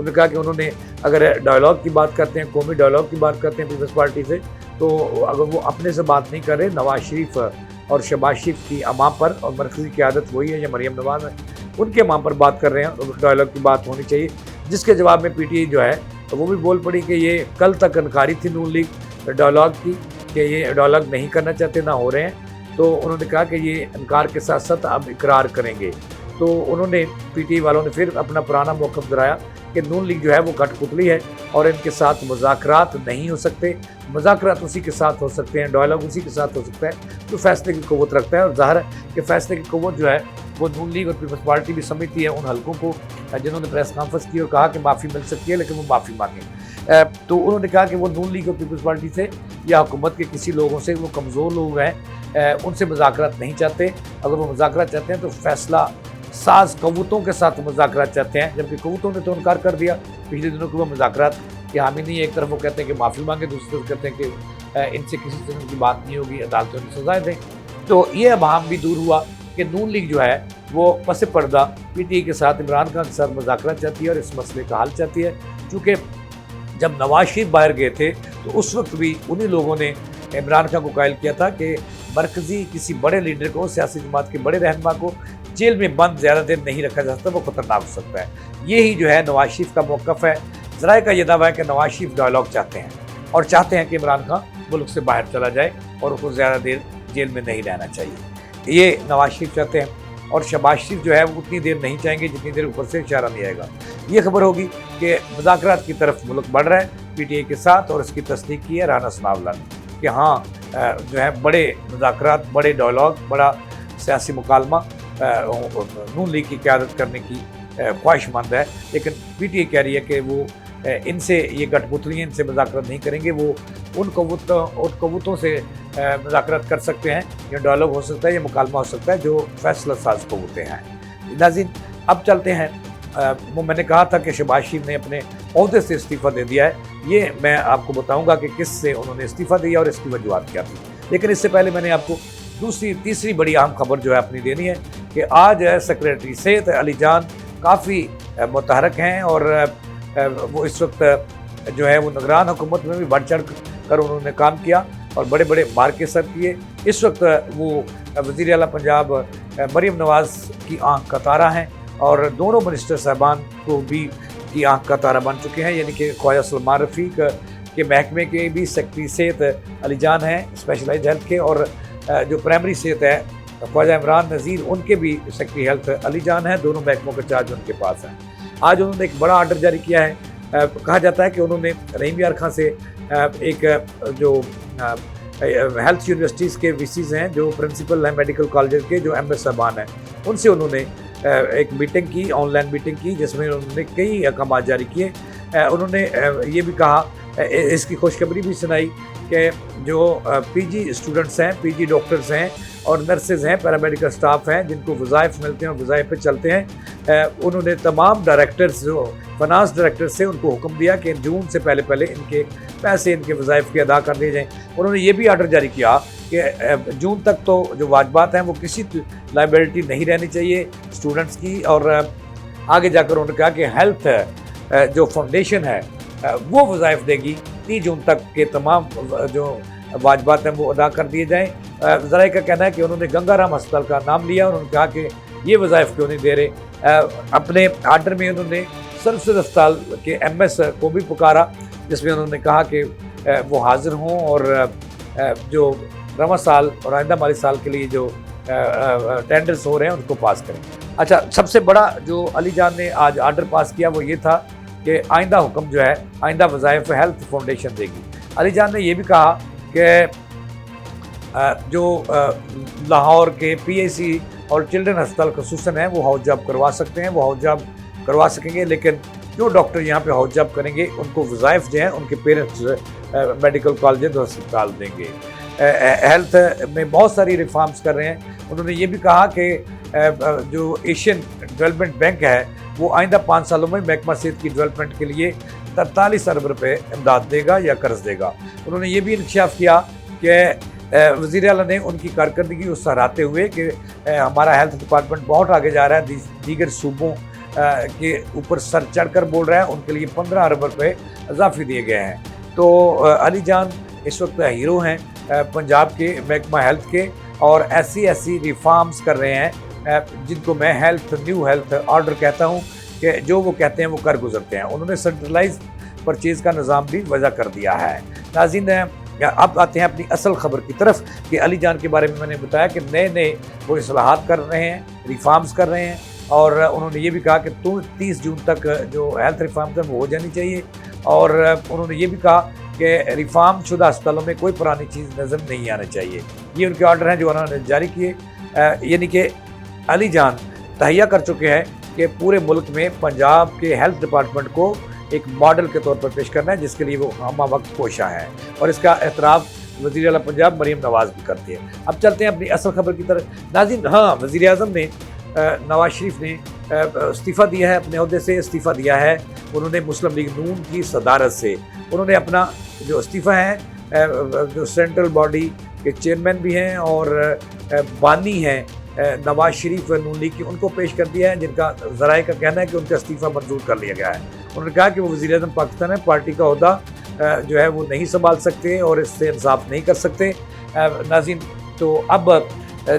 انہوں نے کہا کہ انہوں نے اگر ڈائلاگ کی بات کرتے ہیں، قومی ڈائلاگ کی بات کرتے ہیں پیپلز پارٹی سے، تو اگر وہ اپنے سے بات نہیں کر رہے، نواز شریف اور شہباز شریف کی امام پر، اور مرکزی قیادت وہی ہے یا مریم نواز ہے، ان کے امام پر بات کر رہے ہیں، ڈائلاگ کی بات ہونی چاہیے، جس کے جواب میں پی ٹی آئی جو ہے وہ بھی بول پڑی کہ یہ کل تک انکاری تھی نون لیگ ڈائلاگ کی، کہ یہ ڈائلاگ نہیں کرنا چاہتے، نہ ہو رہے ہیں، تو انہوں نے کہا کہ یہ انکار کے ساتھ ساتھ اب اقرار کریں گے۔ تو انہوں نے پی ٹی آئی والوں نے پھر اپنا پرانا موقف دہرایا کہ نون لیگ جو ہے وہ کٹ پتلی ہے اور ان کے ساتھ مذاکرات نہیں ہو سکتے، مذاکرات اسی کے ساتھ ہو سکتے ہیں، ڈائلاگ اسی کے ساتھ ہو سکتا ہے جو فیصلے کی قوت رکھتا ہے، اور ظاہر ہے کہ فیصلے کی قوت جو ہے وہ نون لیگ اور پیپلز پارٹی بھی سمجھتی ہے ان حلقوں کو جنہوں نے پریس کانفرنس کی اور کہا کہ معافی مل سکتی ہے، لیکن وہ معافی مانگیں۔ تو انہوں نے کہا کہ وہ نون لیگ اور پیپلز پارٹی سے یا حکومت کے کسی لوگوں سے، وہ کمزور لوگ ہیں، ان سے مذاکرات نہیں چاہتے، اگر وہ مذاکرات چاہتے ہیں تو فیصلہ ساز قوتوں کے ساتھ مذاکرات چاہتے ہیں، جبکہ قوتوں نے تو انکار کر دیا پچھلے دنوں کہ وہ مذاکرات کے حامی نہیں ہے۔ ایک طرف وہ کہتے ہیں کہ معافی مانگے، دوسری طرف کہتے ہیں کہ ان سے کسی قسم کی بات نہیں ہوگی، عدالتوں نے سزائیں دیں۔ تو یہ ابہام بھی دور ہوا کہ نون لیگ جو ہے وہ پس پردہ پی ٹی آئی کے ساتھ، عمران خان کے ساتھ مذاکرات چاہتی ہے اور اس مسئلے کا حل چاہتی ہے، چونکہ جب نواز شریف باہر گئے تھے تو اس وقت بھی انہی لوگوں نے عمران خان کو قائل کیا تھا کہ مرکزی کسی بڑے لیڈر کو، سیاسی جماعت کے بڑے رہنما کو جیل میں بند زیادہ دیر نہیں رکھا جا سکتا، وہ خطرناک ہو سکتا ہے۔ یہی جو ہے نواز شریف کا موقف ہے۔ ذرائع کا یہ دعویٰ ہے کہ نواز شریف ڈائلاگ چاہتے ہیں اور چاہتے ہیں کہ عمران خان ملک سے باہر چلا جائے اور اس کو زیادہ دیر جیل میں نہیں رہنا چاہیے، یہ نواز شریف چاہتے ہیں، اور شہباز شریف جو ہے وہ اتنی دیر نہیں چاہیں گے جتنی دیر اوپر سے اشارہ نہیں آئے گا۔ یہ خبر ہوگی کہ مذاکرات کی طرف ملک بڑھ رہا ہے پی ٹی آئی کے ساتھ، اور اس کی تصدیق کی ہے رانا ثناء اللہ نے کہ ہاں جو ہے بڑے مذاکرات، بڑے ڈائلاگ، بڑا سیاسی مکالمہ نون لیگ کی قیادت کرنے کی خواہش مند ہے، لیکن پی ٹی آئی کہہ رہی ہے کہ وہ ان سے یہ گٹ پتلی ہیں، ان سے مذاکرات نہیں کریں گے، وہ ان قوتوں سے مذاکرات کر سکتے ہیں، یا ڈائلاگ ہو سکتا ہے، یا مکالمہ ہو سکتا ہے جو فیصلہ ساز قوتیں ہیں۔ ناظرین اب چلتے ہیں، وہ میں نے کہا تھا کہ شہباز شریف نے اپنے عہدے سے استعفیٰ دے دیا ہے، یہ میں آپ کو بتاؤں گا کہ کس سے انہوں نے استعفیٰ دیا اور اس کی وجوہات کیا تھی، لیکن اس سے پہلے میں نے آپ کو تیسری بڑی اہم خبر جو ہے اپنی دینی ہے کہ آج سیکریٹری صحت علی جان کافی متحرک ہیں، اور وہ اس وقت جو ہے وہ نگران حکومت میں بھی بڑھ چڑھ کر انہوں نے کام کیا اور بڑے بڑے مارکے سر کیے۔ اس وقت وہ وزیر اعلیٰ پنجاب مریم نواز کی آنکھ کا تارا ہیں، اور دونوں منسٹر صاحبان کو بھی کی آنکھ کا تارا بن چکے ہیں، یعنی کہ خواجہ سلمان رفیق کے محکمے کے بھی سیکرٹری صحت علی جان ہیں اسپیشلائزڈ ہیلتھ کے، اور جو پرائمری صحت ہے خواجہ عمران نذیر، ان کے بھی سیکرٹری ہیلتھ علی جان ہیں، دونوں محکموں کے چارج ان کے پاس ہیں۔ آج انہوں نے ایک بڑا آرڈر جاری کیا ہے، کہا جاتا ہے کہ انہوں نے رحیم یار خان سے ایک جو ہیلتھ یونیورسٹیز کے وی سیز ہیں، جو پرنسپل ہیں میڈیکل کالجز کے، جو ایم ایس صاحبان ہیں، ان سے انہوں نے ایک میٹنگ کی، آن لائن میٹنگ کی، جس میں انہوں نے کئی احکامات جاری کیے۔ انہوں نے یہ بھی کہا، اس کی خوشخبری بھی سنائی کہ جو پی جی اسٹوڈنٹس ہیں، پی جی ڈاکٹرز ہیں اور نرسز ہیں، پیرامیڈیکل سٹاف ہیں، جن کو وظائف ملتے ہیں اور وظائف پہ چلتے ہیں، انہوں نے تمام ڈائریکٹرز، جو فنانس ڈائریکٹرز سے ان کو حکم دیا کہ جون سے پہلے ان کے پیسے، ان کے وظائف کے ادا کر دیے جائیں۔ انہوں نے یہ بھی آرڈر جاری کیا کہ جون تک تو جو واجبات ہیں وہ کسی لائبلٹی نہیں رہنی چاہیے اسٹوڈنٹس کی، اور آگے جا کر انہوں نے کہا کہ ہیلتھ جو فاؤنڈیشن ہے وہ وظائف دے گی، 30 جون تک کے تمام جو واجبات ہیں وہ ادا کر دیے جائیں۔ ذرائع کا کہنا ہے کہ انہوں نے گنگا رام ہسپتال کا نام لیا، انہوں نے کہا کہ یہ وظائف کیوں نہیں دے رہے۔ اپنے آرڈر میں انہوں نے سرسد اسپتال کے ایم ایس کو بھی پکارا، جس میں انہوں نے کہا کہ وہ حاضر ہوں اور جو رواں سال اور آئندہ مالی سال کے لیے جو ٹینڈرز ہو رہے ہیں ان کو پاس کریں۔ اچھا، سب سے بڑا جو علی جان نے آج آرڈر پاس کیا وہ یہ تھا کہ آئندہ حکم جو ہے آئندہ وظائف ہیلتھ فاؤنڈیشن دے گی۔ علی جان نے یہ بھی کہا کہ جو لاہور کے پی ایس سی اور چلڈرن ہسپتال خصوصاً ہیں وہ ہاؤس جاب کروا سکتے ہیں، وہ ہاؤس جاب کروا سکیں گے، لیکن جو ڈاکٹر یہاں پہ ہاؤس جاب کریں گے ان کو وظائف جو ہیں ان کے پیرنٹس میڈیکل کالجز اور ہسپتال دیں گے۔ ہیلتھ میں بہت ساری ریفارمز کر رہے ہیں۔ انہوں نے یہ بھی کہا کہ جو ایشین ڈیولپمنٹ بینک ہے وہ آئندہ 5 سالوں میں محکمہ صحت کی ڈیولپمنٹ کے لیے 43 ارب روپے امداد دے گا یا قرض دے گا۔ انہوں نے یہ بھی انکشاف کیا کہ وزیر اعلیٰ نے ان کی کارکردگی کو سراہتے ہوئے کہ ہمارا ہیلتھ ڈپارٹمنٹ بہت آگے جا رہا ہے، دیگر صوبوں کے اوپر سر چڑھ کر بول رہا ہے، ان کے لیے 15 ارب روپے اضافی دیے گئے ہیں۔ تو علی جان اس وقت ہیرو ہیں پنجاب کے محکمہ ہیلتھ کے، اور ایسی ریفارمز کر رہے ہیں جن کو میں نیو ہیلتھ آرڈر کہتا ہوں، کہ جو وہ کہتے ہیں وہ کر گزرتے ہیں۔ انہوں نے سینٹرلائز پرچیز کا نظام بھی وضع کر دیا ہے۔ ناظرین، اب آتے ہیں اپنی اصل خبر کی طرف کہ علی جان کے بارے میں نے بتایا کہ نئے وہ اصلاحات کر رہے ہیں، ریفارمز کر رہے ہیں، اور انہوں نے یہ بھی کہا کہ 30 جون تک جو ہیلتھ ریفارمز ہیں وہ ہو جانی چاہیے، اور انہوں نے یہ بھی کہا کہ ریفارم شدہ ہسپتالوں میں کوئی پرانی چیز نظر نہیں آنا چاہیے۔ یہ ان کے آرڈر ہیں جو انہوں نے جاری کیے، یعنی کہ علی جان تہیہ کر چکے ہیں کہ پورے ملک میں پنجاب کے ہیلتھ ڈپارٹمنٹ کو ایک ماڈل کے طور پر پیش کرنا ہے، جس کے لیے وہ ہمہ وقت کوشاں ہیں، اور اس کا اعتراف وزیر اعلیٰ پنجاب مریم نواز بھی کرتی ہے۔ اب چلتے ہیں اپنی اصل خبر کی طرف۔ ناظرین، وزیر اعظم نے نواز شریف نے استعفیٰ دیا ہے، اپنے عہدے سے استعفیٰ دیا ہے۔ انہوں نے مسلم لیگ نون کی صدارت سے انہوں نے اپنا جو استعفیٰ ہے، جو سینٹرل باڈی کے چیئرمین بھی ہیں اور بانی ہیں نواز شریف نون لیگ کی، ان کو پیش کر دیا ہے، جن کا ذرائع کا کہنا ہے کہ ان کا استعفیٰ منظور کر لیا گیا ہے۔ انہوں نے کہا کہ وہ وزیر اعظم پاکستان ہے، پارٹی کا عہدہ جو ہے وہ نہیں سنبھال سکتے اور اس سے انصاف نہیں کر سکتے۔ ناظرین، تو اب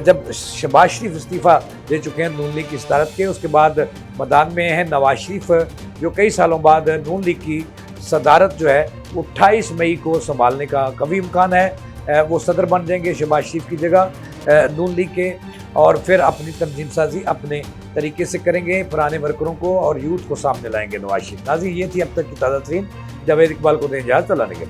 جب شہباز شریف استعفیٰ دے چکے ہیں نون لیگ کی صدارت کے، اس کے بعد میدان میں ہیں نواز شریف، جو کئی سالوں بعد نون لیگ کی صدارت جو ہے وہ 28 مئی کو سنبھالنے کا قوی امکان ہے۔ وہ صدر بن جائیں گے شہباز شریف کی جگہ نون لیگ کے، اور پھر اپنی تنظیم سازی اپنے طریقے سے کریں گے، پرانے ورکروں کو اور یوتھ کو سامنے لائیں گے نواز شریف۔ ناظرین، یہ تھی اب تک کی تازہ ترین۔ جاوید اقبال کو دیں اجازت، اللہ نگہبان۔